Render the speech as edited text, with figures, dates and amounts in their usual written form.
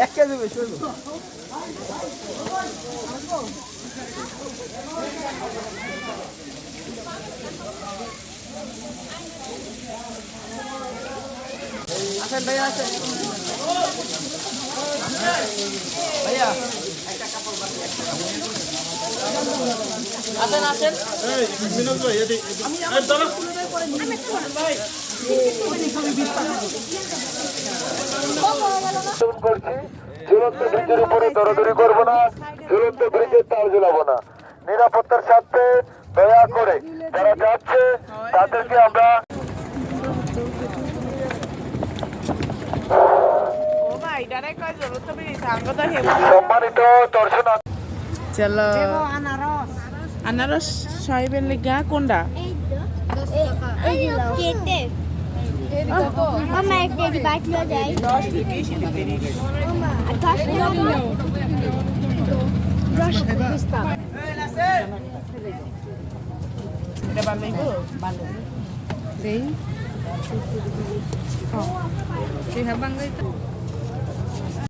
1 KG বেশি হইব। আসেন ভাইয়া আসেন। ভাইয়া একটা কাপড় বাকি আসেন আসেন। এই মিনল ভাই এদিকে আমি দাঁড়া ভাই ঝুলন্ত ব্রিজের উপরে দৌড়াদৌড়ি করবো না, ঝুলন্ত ব্রিজের তার ঝুলাবো না। নিরাপত্তার স্বার্থে দয়া করে যারা যাচ্ছে তাদেরকে আমরা সম্মানিত দর্শন। চলো আনারস সাহেবের লেগা কোনটা কেটে মামা এক কেজি বাইক নিয়ে যাই 10 20 30 মামা 10 টাকা 10 টাকা এটা বানাইব দেই হ্যাঁ বাঙালি